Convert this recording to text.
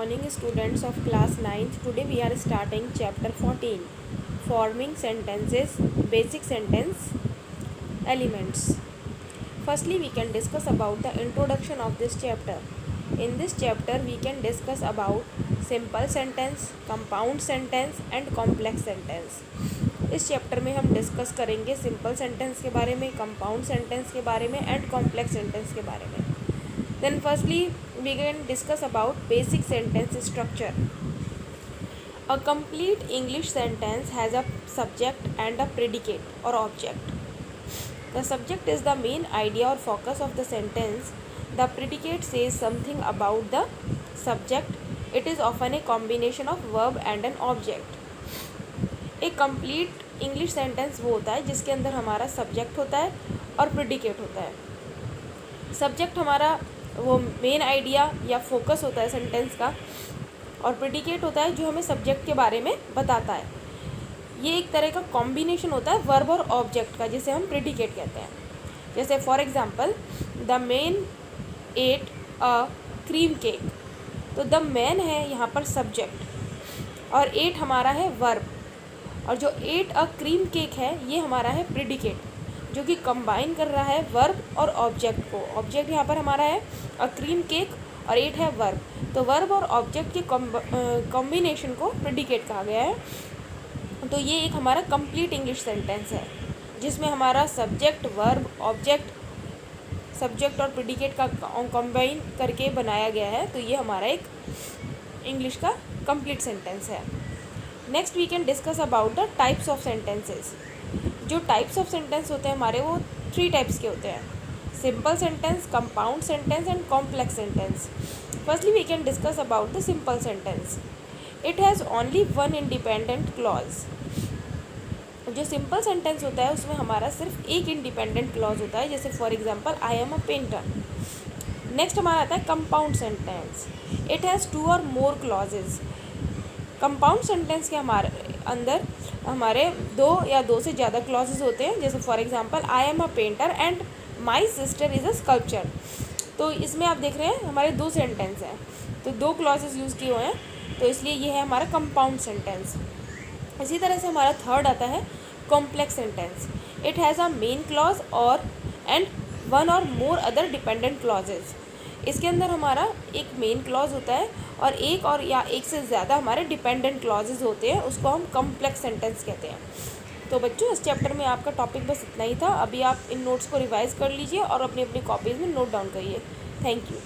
morning, students of class 9th. Today we are starting chapter 14, forming sentences, basic sentence elements. Firstly, we can discuss about the introduction of this chapter. In this chapter, we can discuss about simple sentence, compound sentence and complex sentence. इस chapter में हम discuss करेंगे simple sentence के बारे में, compound sentence के बारे में एंड कॉम्प्लेक्स सेंटेंस के बारे में. Then firstly we can discuss about basic sentence structure. A complete English sentence has a subject and a predicate or object. The subject is the main idea or focus of the sentence. The predicate says something about the subject. It is often a combination of verb and an object. एक complete English sentence वो होता है जिसके अंदर हमारा subject होता है और प्रेडिकेट होता है. सब्जेक्ट हमारा वो मेन आइडिया या फोकस होता है सेंटेंस का, और प्रेडिकेट होता है जो हमें सब्जेक्ट के बारे में बताता है. ये एक तरह का कॉम्बिनेशन होता है वर्ब और ऑब्जेक्ट का, जिसे हम प्रेडिकेट कहते हैं. जैसे for example, the man at a cream cake. तो द मैन है यहाँ पर सब्जेक्ट और एट हमारा है वर्ब, और जो एट अ क्रीम केक है ये हमारा है प्रेडिकेट, जो कि कंबाइन कर रहा है वर्ब और ऑब्जेक्ट को. ऑब्जेक्ट यहाँ पर हमारा है अ क्रीम केक और एट है वर्ब. तो वर्ब और ऑब्जेक्ट के कॉम्बिनेशन को प्रेडिकेट कहा गया है. तो ये एक हमारा कंप्लीट इंग्लिश सेंटेंस है जिसमें हमारा सब्जेक्ट, वर्ब, ऑब्जेक्ट, सब्जेक्ट और प्रेडिकेट का कंबाइन करके बनाया गया है. तो ये हमारा एक इंग्लिश का कंप्लीट सेंटेंस है. Next we can discuss about the types of sentences. जो टाइप्स ऑफ सेंटेंस होते हैं हमारे, वो 3 टाइप्स के होते हैं: simple sentence, compound sentence and complex sentence. Firstly we can discuss about the simple sentence. It has only one independent clause. जो simple sentence होता है उसमें हमारा सिर्फ एक इंडिपेंडेंट क्लॉज होता है. जैसे for example, I am a painter. Next हमारा आता है कंपाउंड सेंटेंस. इट हैज़ 2 और मोर क्लॉजेज. कंपाउंड सेंटेंस के हमारे अंदर हमारे 2 या 2 से ज़्यादा क्लॉजेज होते हैं. जैसे for example, I am a painter and my sister is a sculpture. तो इसमें आप देख रहे हैं हमारे 2 सेंटेंस हैं, तो 2 क्लॉजेज यूज़ किए हुए हैं, तो इसलिए ये है हमारा कंपाउंड सेंटेंस. इसी तरह से हमारा थर्ड आता है complex sentence. It has a main clause और एंड 1 और मोर अदर डिपेंडेंट क्लॉजेज. इसके अंदर हमारा एक मेन क्लॉज होता है और एक से ज़्यादा हमारे डिपेंडेंट क्लॉजेज होते हैं. उसको हम कॉम्प्लेक्स सेंटेंस कहते हैं. तो बच्चों, इस चैप्टर में आपका टॉपिक बस इतना ही था. अभी आप इन नोट्स को रिवाइज़ कर लीजिए और अपनी अपनी कॉपीज़ में नोट डाउन करिए. Thank you.